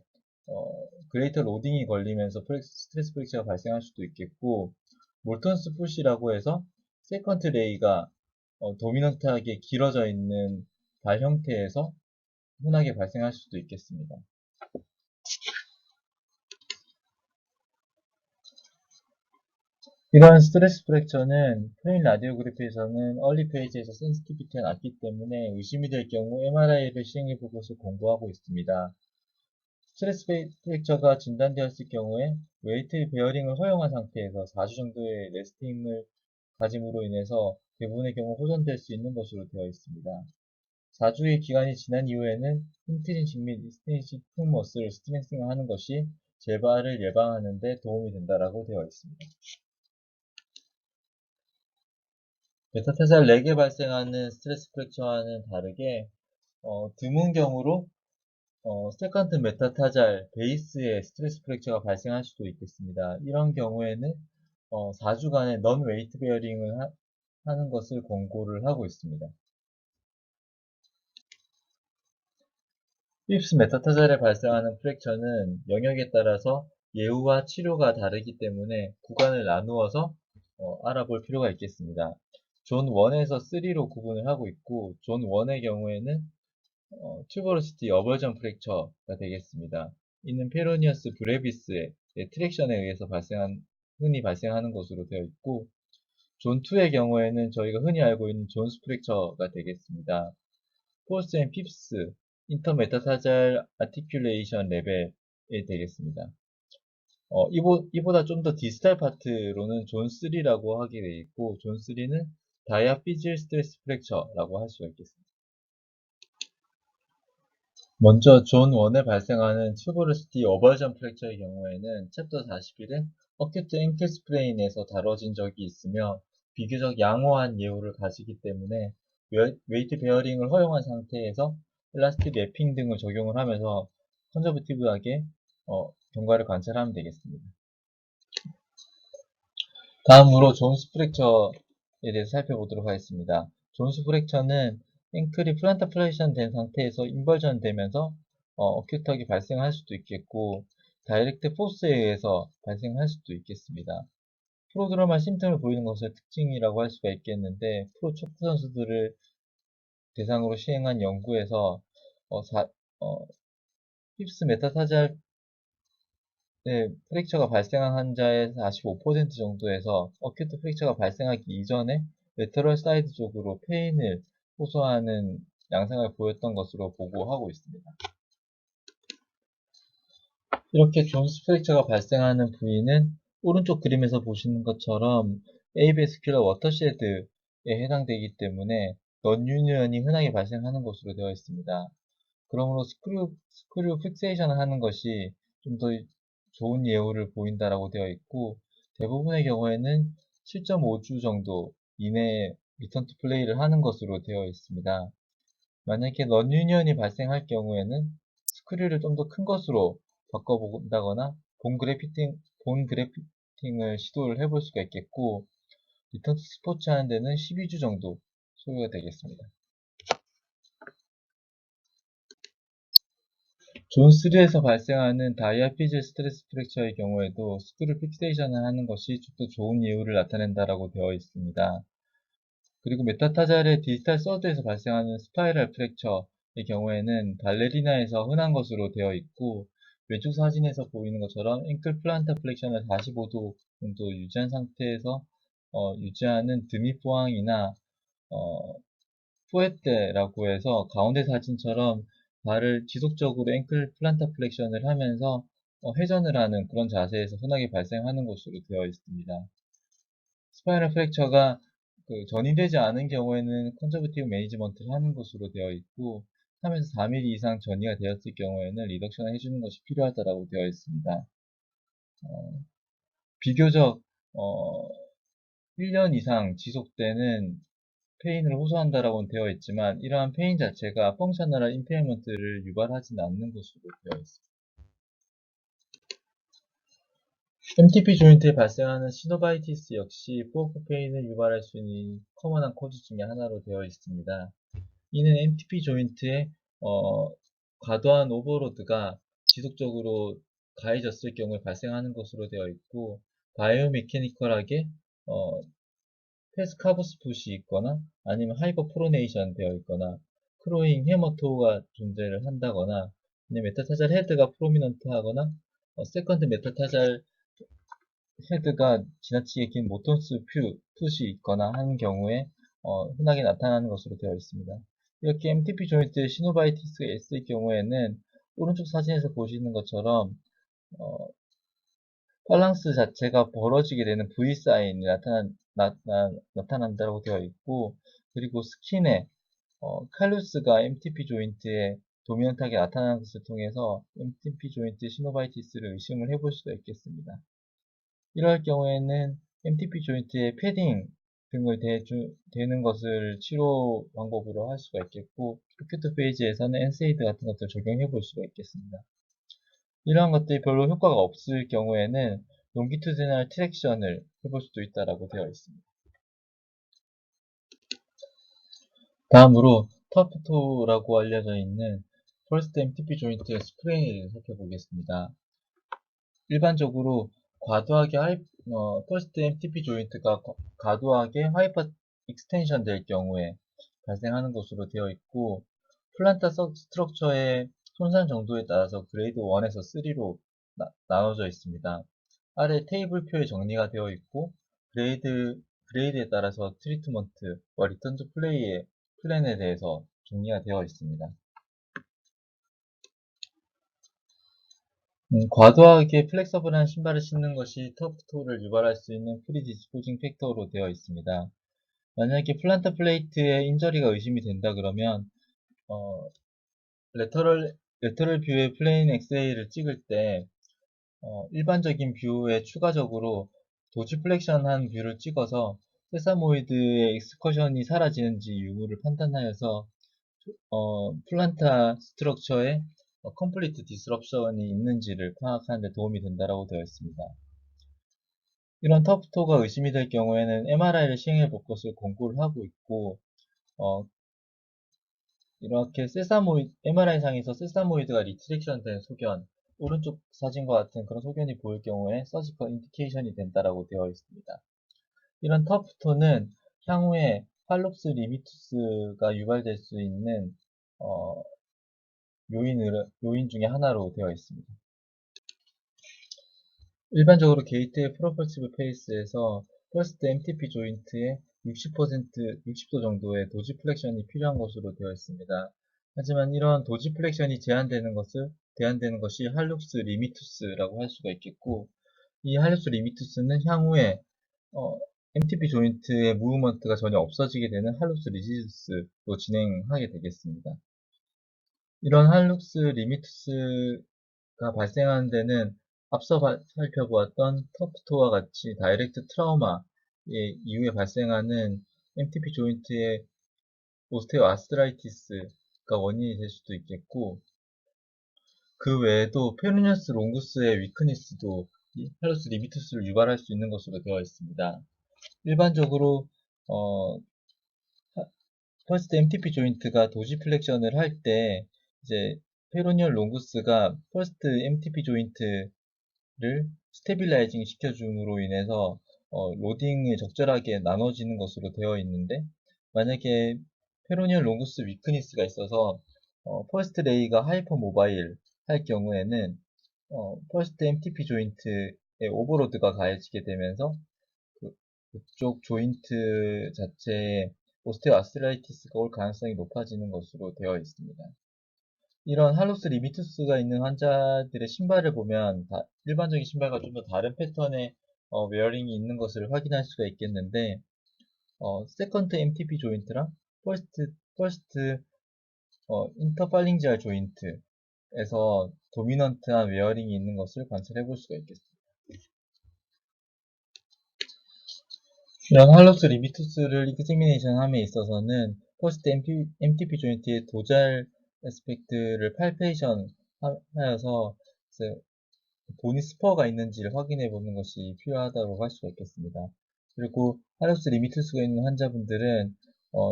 그레이터 로딩이 걸리면서 스트레스 프랙처가 발생할 수도 있겠고 몰턴스 푸시라고 해서 세컨드 레이가 도미넌트하게 길어져 있는 발 형태에서 흔하게 발생할 수도 있겠습니다. 이러한 스트레스 프랙처는 플레인 라디오그래피에서는 얼리 페이지에서 센시티비티가 낮기 때문에 의심이 될 경우 MRI를 시행해 볼 것을 권고하고 있습니다. 스트레스 프랙처가 진단되었을 경우에 웨이트 베어링을 허용한 상태에서 4주 정도의 레스트 힘을 가짐으로 인해서 대부분의 경우 호전될 수 있는 것으로 되어 있습니다. 4주의 기간이 지난 이후에는 인트린식 및 익스트린식 풋머슬을 스트렝싱하는 것이 재발을 예방하는 데 도움이 된다고 되어 있습니다. 메타타잘 4개 발생하는 스트레스 프랙처와는 다르게 드문 경우로 세컨드 메타타잘 베이스에 스트레스 프랙처가 발생할 수도 있겠습니다. 이런 경우에는 4주간의 넌 웨이트 베어링을 하는 것을 권고를 하고 있습니다. 힙스 메타타잘에 발생하는 프랙처는 영역에 따라서 예후와 치료가 다르기 때문에 구간을 나누어서 알아볼 필요가 있겠습니다. 존 1에서 3로 구분을 하고 있고 존 1의 경우에는 튜버로시티 어버전 프랙처가 되겠습니다. 이는 페로니어스 브레비스의 트랙션에 의해서 흔히 발생하는 것으로 되어 있고 존 2의 경우에는 저희가 흔히 알고 있는 존스 프랙처가 되겠습니다. 포스트 앤 핍스 인터메타타잘 아티큘레이션 레벨이 되겠습니다. 이보다 좀 더 디스탈 파트로는 존 3라고 하게 되어 있고 존 3는 다이아피질 스트레스 프랙처라고 할 수가 있겠습니다. 먼저 존 1에 발생하는 튜버로시티 어버전 프랙처의 경우에는 챕터 41에 어큐트 앵클 스프레인에서 다뤄진 적이 있으며 비교적 양호한 예후를 가지기 때문에 웨이트 베어링을 허용한 상태에서 엘라스틱 랩핑 등을 적용을 하면서 컨저버티브하게 경과를 관찰하면 되겠습니다. 다음으로 존스 프랙처에 대해서 살펴보도록 하겠습니다. 존스 프랙처는 앵클이 플란타플레이션 된 상태에서 인벌전 되면서 어큐트하게 발생할 수도 있겠고 다이렉트 포스에 의해서 발생할 수도 있겠습니다. 프로드로말 심틈을 보이는 것의 특징이라고 할 수가 있겠는데 프로 촉구 선수들을 대상으로 시행한 연구에서 힙스 메타타잘 프랙처가 발생한 환자의 45% 정도에서 어큐트 프랙처가 발생하기 이전에 레터럴 사이드 쪽으로 페인을 호소하는 양상을 보였던 것으로 보고하고 있습니다. 이렇게 존스 프랙처가 발생하는 부위는 오른쪽 그림에서 보시는 것처럼 에이베스큘러 워터쉐드에 해당되기 때문에 넌유니언이 흔하게 발생하는 것으로 되어 있습니다. 그러므로 스크류 픽세이션을 하는 것이 좀 더 좋은 예후를 보인다라고 되어 있고 대부분의 경우에는 7.5주 정도 이내에 리턴 투 플레이를 하는 것으로 되어 있습니다. 만약에 넌유니언이 발생할 경우에는 스크류를 좀 더 큰 것으로 바꿔본다거나 본 그래프팅을 시도를 해볼 수가 있겠고 리턴 투 스포츠 하는 데는 12주 정도 소요가 되겠습니다. 존 3에서 발생하는 다이아피즈 스트레스 프랙처의 경우에도 스크류 픽세이션을 하는 것이 좀 더 좋은 예후를 나타낸다라고 되어 있습니다. 그리고 메타타잘의 디지털 서드에서 발생하는 스파이럴 프랙처의 경우에는 발레리나에서 흔한 것으로 되어 있고 왼쪽 사진에서 보이는 것처럼 앵클 플란타 플렉션을 45도 정도 유지한 상태에서 유지하는 드미포항이나 푸에테라고 해서 가운데 사진처럼 발을 지속적으로 앵클 플란타 플렉션을 하면서 회전을 하는 그런 자세에서 흔하게 발생하는 것으로 되어 있습니다. 스파이럴 프랙처가 전이되지 않은 경우에는 컨저버티브 매니지먼트를 하는 것으로 되어 있고 3에서 4mm 이상 전이가 되었을 경우에는 리덕션을 해주는 것이 필요하다고 되어 있습니다. 비교적 1년 이상 지속되는 페인을 호소한다라고 되어 있지만 이러한 페인 자체가 펑셔널한 임페어먼트를 유발하지는 않는 것으로 되어 있습니다. MTP 조인트에 발생하는 시노바이티스 역시 포크 페인을 유발할 수 있는 커먼한 코즈 중에 하나로 되어 있습니다. 이는 MTP 조인트에 과도한 오버로드가 지속적으로 가해졌을 경우에 발생하는 것으로 되어 있고 바이오메케니컬하게 페스카브스 풋이 있거나 아니면 하이퍼프로네이션 되어 있거나 크로잉 헤머토가 존재를 한다거나 아니면 메타타잘 헤드가 프로미넌트 하거나 세컨드 메타타잘 헤드가 지나치게 긴 모톤스 풋이 있거나 하는 경우에 흔하게 나타나는 것으로 되어 있습니다. 이렇게 MTP 조인트에 시노바이티스가 있을 경우에는 오른쪽 사진에서 보시는 것처럼 팔랑스 자체가 벌어지게 되는 V 사인이 나타난다고 되어 있고 그리고 스킨에 칼루스가 MTP 조인트에 도미넌트하게 나타나는 것을 통해서 MTP 조인트 시노바이티스를 의심을 해볼 수가 있겠습니다. 이럴 경우에는 MTP 조인트에 패딩 등을 대는 것을 치료 방법으로 할 수가 있겠고 어큐트 페이지에서는 엔세이드 같은 것들을 적용해 볼 수가 있겠습니다. 이러한 것들이 별로 효과가 없을 경우에는 롱기투디널 트랙션을 해볼 수도 있다고 되어 있습니다. 다음으로 터프토라고 알려져 있는 퍼스트 MTP 조인트의 스프레이를 살펴보겠습니다. 일반적으로 퍼스트 MTP 조인트가 과도하게 하이퍼 익스텐션 될 경우에 발생하는 것으로 되어 있고 플란타 스트럭처의 손상 정도에 따라서 그레이드 1에서 3로 나눠져 있습니다. 아래 테이블표에 정리가 되어 있고 그레이드에 따라서 트리트먼트와 리턴 투 플레이의 플랜에 대해서 정리가 되어 있습니다. 과도하게 플렉서블한 신발을 신는 것이 터프토를 유발할 수 있는 프리디스포징 팩터로 되어 있습니다. 만약에 플란터 플레이트에 인저리가 의심이 된다 그러면 레터럴 뷰의 플레인 엑스레이를 찍을 때 일반적인 뷰에 추가적으로 도지플렉션한 뷰를 찍어서 세사모이드의 익스커션이 사라지는지 유무를 판단하여서 플란타 스트럭처에 컴플리트 디스럽션이 있는지를 파악하는 데 도움이 된다고 되어 있습니다. 이런 터프토가 의심이 될 경우에는 MRI를 시행해 볼 것을 권고를 하고 있고 이렇게 MRI상에서 세사모이드가 리트랙션 된 소견, 오른쪽 사진과 같은 그런 소견이 보일 경우에 서지컬 인디케이션이 된다고 되어 있습니다. 이런 터프토는 향후에 팔롭스 리미투스가 유발될 수 있는 요인 중에 하나로 되어 있습니다. 일반적으로 게이트의 프로펄시브 페이스에서 퍼스트 MTP 조인트의 60도 정도의 도지플렉션이 필요한 것으로 되어 있습니다. 하지만 이런 도지플렉션이 제한되는 것이 할룩스 리미투스라고 할 수가 있겠고, 이 할룩스 리미투스는 향후에 MTP 조인트의 무브먼트가 전혀 없어지게 되는 할룩스 리지두스로 진행하게 되겠습니다. 이런 할룩스 리미투스가 발생하는 데는 앞서 살펴보았던 터프토와 같이 다이렉트 트라우마 이후에 발생하는 MTP 조인트의 오스테오아스트라이티스가 원인이 될 수도 있겠고 그 외에도 페르니어스 롱구스의 위크니스도 이 할루스 리미투스를 유발할 수 있는 것으로 되어 있습니다. 일반적으로 퍼스트 MTP 조인트가 도지플렉션을 할 때 이제 페로니얼 롱구스가 퍼스트 MTP 조인트를 스테빌라이징 시켜줌으로 인해서 로딩이 적절하게 나눠지는 것으로 되어 있는데 만약에 페로니얼 롱구스 위크니스가 있어서 퍼스트 레이가 하이퍼 모바일 할 경우에는 퍼스트 MTP 조인트에 오버로드가 가해지게 되면서 그쪽 조인트 자체에 오스테오아스트라이티스가 올 가능성이 높아지는 것으로 되어 있습니다. 이런 할로스 리미투스가 있는 환자들의 신발을 보면 일반적인 신발과 좀 더 다른 패턴의 웨어링이 있는 것을 확인할 수가 있겠는데 세컨드 MTP 조인트랑 퍼스트 인터팔링지알 조인트에서 도미넌트한 웨어링이 있는 것을 관찰해 볼 수가 있겠습니다. 이런 할로스 리미투스를 익자미네이션 함에 있어서는 포스트 MTP 조인트의 도잘 에스펙트를 팔페이션 하여서 본이 스퍼가 있는지를 확인해 보는 것이 필요하다고 할 수가 있겠습니다. 그리고 할로스 리미투스가 있는 환자분들은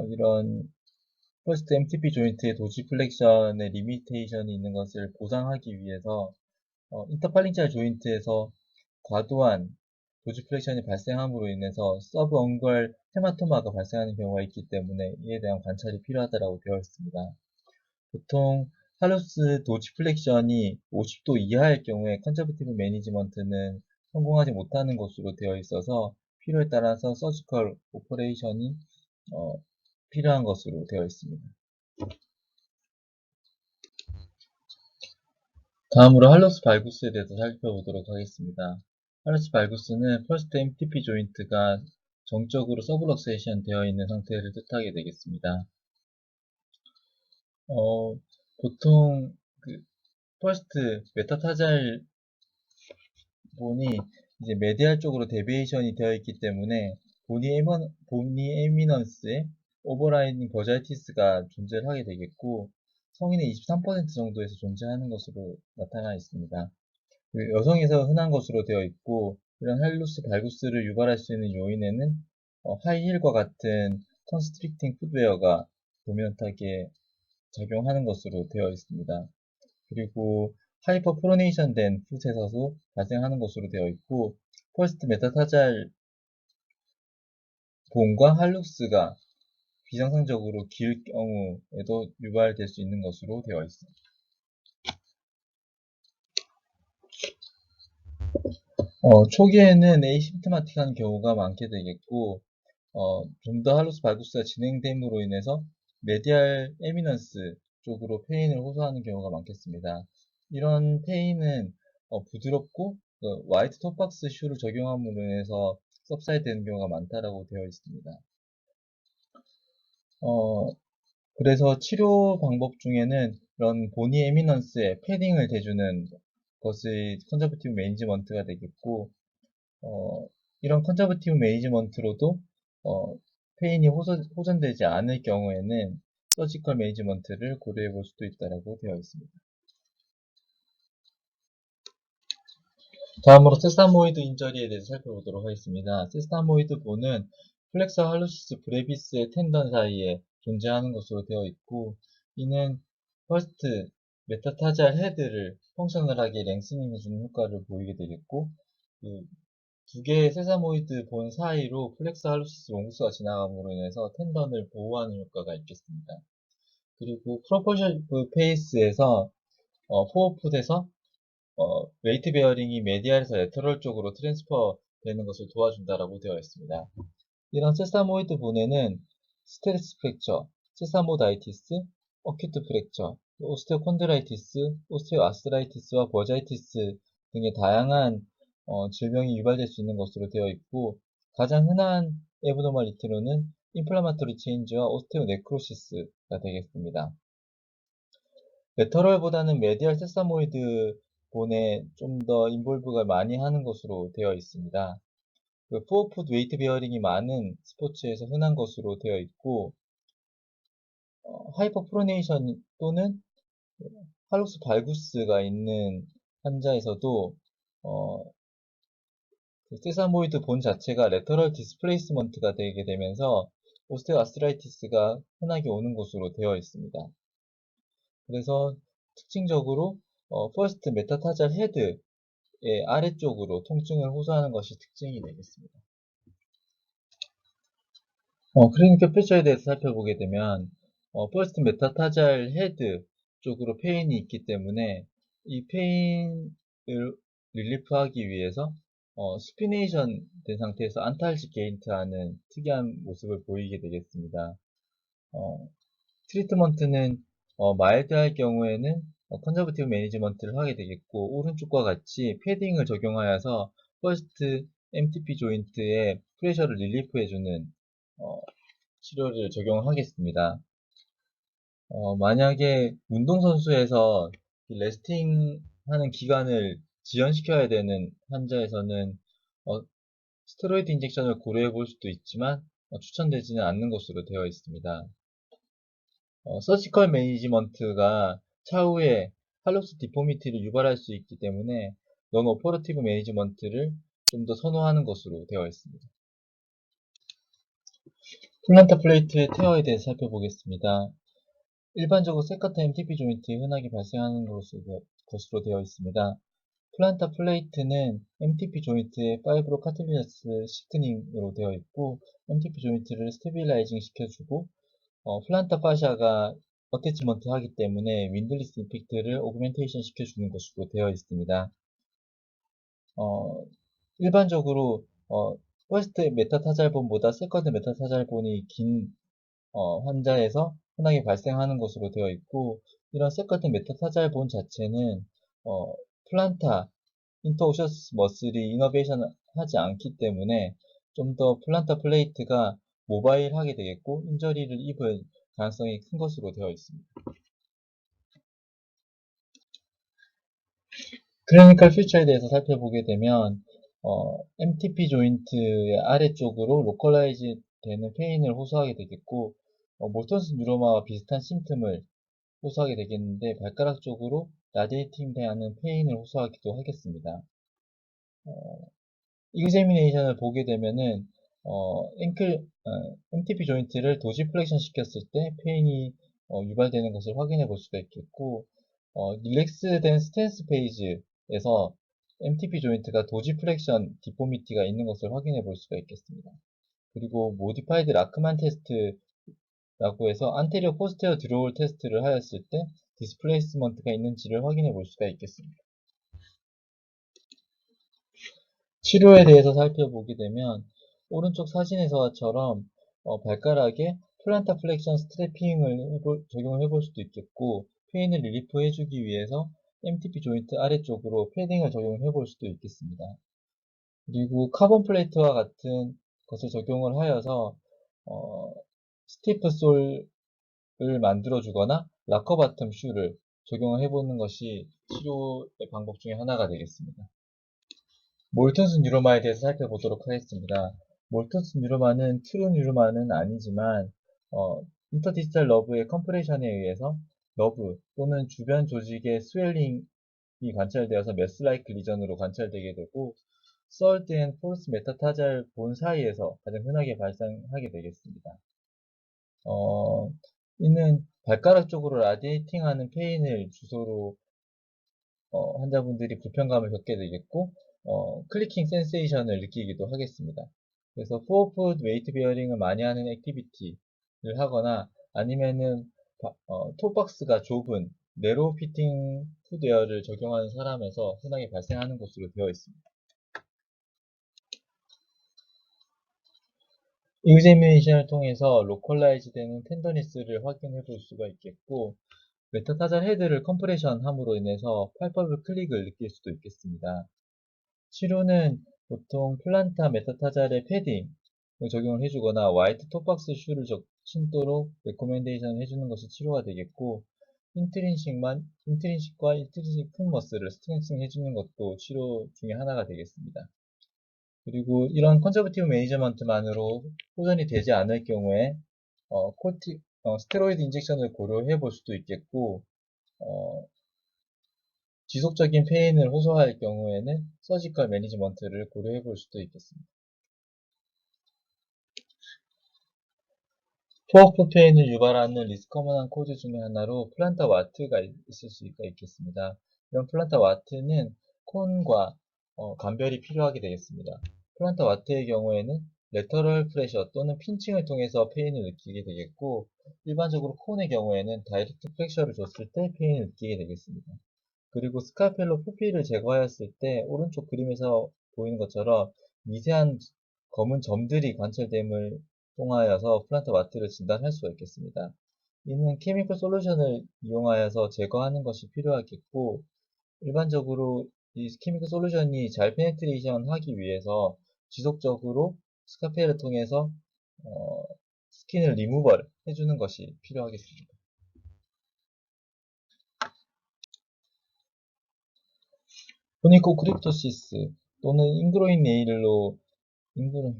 이런 퍼스트 MTP 조인트의 도지 플렉션의 리미테이션이 있는 것을 보상하기 위해서 인터팔링지알 조인트에서 과도한 도지 플렉션이 발생함으로 인해서 서브 엉걸 헤마토마가 발생하는 경우가 있기 때문에 이에 대한 관찰이 필요하다고 되어 있습니다. 보통 할로스 도지 플렉션이 50도 이하일 경우에 컨저버티브 매니지먼트는 성공하지 못하는 것으로 되어 있어서 필요에 따라서 서지컬 오퍼레이션이 필요한 것으로 되어 있습니다. 다음으로 할로스 발구스에 대해서 살펴보도록 하겠습니다. 할로스 발구스는 퍼스트 MTP 조인트가 정적으로 서브럭세이션 되어 있는 상태를 뜻하게 되겠습니다. 보통 퍼스트 메타타잘 본이 이제 메디알 쪽으로 데비에이션이 되어 있기 때문에 보니 에미넌스에 오버라이딩 버자이티스가 존재를 하게 되겠고 성인의 23% 정도에서 존재하는 것으로 나타나 있습니다. 여성에서 흔한 것으로 되어 있고 이런 할루스 발구스를 유발할 수 있는 요인에는 하이힐과 같은 컨스트릭팅 풋웨어가 도미넌트하게 작용하는 것으로 되어 있습니다. 그리고 하이퍼 프로네이션 된 풋에서도 발생하는 것으로 되어 있고 퍼스트 메타타잘 본과 할룩스가 비정상적으로 길 경우에도 유발될 수 있는 것으로 되어 있습니다. 초기에는 에이심프마틱한 경우가 많게 되겠고 좀 더 할루스 발구스가 진행됨으로 인해서 메디알 에미넌스 쪽으로 페인을 호소하는 경우가 많겠습니다. 이런 페인은 부드럽고 와이트 톱박스 슈를 적용함으로 인해서 섭사이 되는 경우가 많다라고 되어 있습니다. 그래서 치료 방법 중에는 이런 보니 에미넌스에 패딩을 대주는 것이 컨저버티브 매니지먼트가 되겠고 이런 컨저버티브 매니지먼트로도 페인이 호전되지 않을 경우에는 서지컬 매니지먼트를 고려해 볼 수도 있다고 되어 있습니다. 다음으로 세사모이드 인저리에 대해서 살펴보도록 하겠습니다. 세사모이드 본은 플렉서 할루시스 브레비스의 텐던 사이에 존재하는 것으로 되어 있고 이는 퍼스트 메타타잘 헤드를 펑셔널하게 랭스닝해주는 효과를 보이게 되겠고 두 개의 세사모이드 본 사이로 플렉서 할루시스 롱스가 지나감으로 인해서 텐던을 보호하는 효과가 있겠습니다. 그리고 프로포셔브 페이스에서 포어풋에서 웨이트 베어링이 메디알에서 레터럴 쪽으로 트랜스퍼 되는 것을 도와준다라고 되어 있습니다. 이런 세사모이드 본에는 스테레스 프랙처, 세사모다이티스, 어큐트 프랙처, 오스테오콘드라이티스, 오스테오아스라이티스와 버자이티스 등의 다양한 질병이 유발될 수 있는 것으로 되어 있고 가장 흔한 에브노멀리티로는 인플라마토리 체인지와 오스테오 네크로시스가 되겠습니다. 레터럴보다는 메디얼 세사모이드 본에 좀 더 인볼브가 많이 하는 것으로 되어 있습니다. 푸어풋 웨이트 베어링이 많은 스포츠에서 흔한 것으로 되어 있고 하이퍼 프로네이션 또는 할로스 발구스가 있는 환자에서도 세사모이드 본 자체가 레터럴 디스플레이스먼트가 되게 되면서 오스테오아스트라이티스가 흔하게 오는 것으로 되어 있습니다. 그래서 특징적으로 퍼스트 메타타잘 헤드의 아래쪽으로 통증을 호소하는 것이 특징이 되겠습니다. 클리니컬 피처에 대해서 살펴보게 되면 퍼스트 메타타잘 헤드 쪽으로 페인이 있기 때문에 이 페인을 릴리프하기 위해서 스피네이션 된 상태에서 안탈식 게인트하는 특이한 모습을 보이게 되겠습니다. 트리트먼트는 마일드할 경우에는 컨저버티브 매니지먼트를 하게 되겠고 오른쪽과 같이 패딩을 적용하여서 퍼스트 MTP 조인트에 프레셔를 릴리프해주는 치료를 적용하겠습니다. 만약에 운동선수에서 레스팅 하는 기간을 지연시켜야 되는 환자에서는 어, 스테로이드 인젝션을 고려해 볼 수도 있지만 추천되지는 않는 것으로 되어 있습니다. 서지컬 매니지먼트가 차후에 팔로스 디포미티를 유발할 수 있기 때문에 non 오퍼러티브 매니지먼트를 좀 더 선호하는 것으로 되어 있습니다. 플란타 플레이트의 테어에 대해서 살펴보겠습니다. 일반적으로 세커트 MTP 조인트에 흔하게 발생하는 것으로 되어 있습니다. 플란타 플레이트는 MTP 조인트의 파이브로 카틸리너스 시크닝으로 되어 있고 MTP 조인트를 스테빌라이징 시켜주고 플란타 파샤가 어태치먼트 하기 때문에 윈들리스 임팩트를 오그멘테이션 시켜주는 것으로 되어 있습니다. 일반적으로 퍼스트 메타타잘본보다 세컨드 메타타잘본이 긴 환자에서 흔하게 발생하는 것으로 되어 있고 이런 세컨드 메타타잘본 자체는 플란타 인터오셔스 머슬이 이너베이션 하지 않기 때문에 좀 더 플란타 플레이트가 모바일하게 되겠고 인저리를 입을 가능성이 큰 것으로 되어 있습니다. 클리니컬 퓨처에 대해서 살펴보게 되면 MTP 조인트의 아래쪽으로 로컬라이즈 되는 페인을 호소하게 되겠고 몰턴스 뉴로마와 비슷한 심틈을 호소하게 되겠는데 발가락 쪽으로 라디에이팅 되는 페인을 호소하기도 하겠습니다. 이그제미네이션을 보게 되면은 MTP 조인트를 도지 플렉션 시켰을 때 페인이 유발되는 것을 확인해 볼 수가 있겠고 릴렉스된 스탠스 페이지에서 MTP 조인트가 도지 플렉션 디포미티가 있는 것을 확인해 볼 수가 있겠습니다. 그리고 모디파이드 라크만 테스트라고 해서 안테리어 포스테어 드로울 테스트를 하였을 때 디스플레이스먼트가 있는지를 확인해 볼 수가 있겠습니다. 치료에 대해서 살펴보게 되면 오른쪽 사진에서처럼 발가락에 플란타 플렉션 스트래핑을 적용을 해볼 수도 있겠고 페인을 릴리프 해주기 위해서 MTP 조인트 아래쪽으로 패딩을 적용해 볼 수도 있겠습니다. 그리고 카본 플레이트와 같은 것을 적용을 하여서 스티프 솔을 만들어 주거나 락커 바텀 슈를 적용을 해보는 것이 치료의 방법 중에 하나가 되겠습니다. 몰턴스 뉴로마에 대해서 살펴보도록 하겠습니다. 몰턴스 뉴로마는 트루 뉴로마는 아니지만 인터디지털 러브의 컴프레션에 의해서 러브 또는 주변 조직의 스웰링이 관찰되어서 메스라이크 리전으로 관찰되게 되고 썰드 앤 폴스 메타타잘 본 사이에서 가장 흔하게 발생하게 되겠습니다. 이는 발가락 쪽으로 라디에이팅하는 페인을 주소로 환자분들이 불편감을 겪게 되겠고 클리킹 센세이션을 느끼기도 하겠습니다. 그래서 포어풋 웨이트 베어링을 많이 하는 액티비티를 하거나 아니면은 톱박스가 좁은 네로우 피팅 푸드웨어를 적용하는 사람에서 흔하게 발생하는 것으로 되어 있습니다. 이그제미네이션을 통해서 로컬라이즈 되는 텐더니스를 확인해 볼 수가 있겠고 메타타잘 헤드를 컴프레션 함으로 인해서 팔퍼블 클릭을 느낄 수도 있겠습니다. 치료는 보통 플란타 메타타잘의 패딩을 적용을 해주거나 화이트 톱박스 슈를 신도록 레코멘데이션을 해주는 것이 치료가 되겠고 인트린식과 인트린식 큰 머슬을 스트렝싱 해주는 것도 치료 중에 하나가 되겠습니다. 그리고 이런 컨저버티브 매니저먼트만으로 호전이 되지 않을 경우에 스테로이드 인젝션을 고려해 볼 수도 있겠고 지속적인 페인을 호소할 경우에는 서지컬 매니지먼트를 고려해 볼 수도 있겠습니다. 포어프 페인을 유발하는 리스커먼한 코즈 중에 하나로 플란타 와트가 있을 수가 있겠습니다. 이런 플란타 와트는 콘과 감별이 필요하게 되겠습니다. 플란타 와트의 경우에는 레터럴 프레셔 또는 핀칭을 통해서 페인을 느끼게 되겠고 일반적으로 콘의 경우에는 다이렉트 프렉셔를 줬을 때 페인을 느끼게 되겠습니다. 그리고 스카펠로 표피를 제거하였을 때 오른쪽 그림에서 보이는 것처럼 미세한 검은 점들이 관찰됨을 통하여서 플란타 와트를 진단할 수가 있겠습니다. 이는 케미컬 솔루션을 이용하여서 제거하는 것이 필요하겠고 일반적으로 이 케미컬 솔루션이 잘 페네트레이션 하기 위해서 지속적으로 스카펠을 통해서 스킨을 리무벌 해주는 것이 필요하겠습니다. 토니코크립토시스 또는 인그로인 네일로 인그로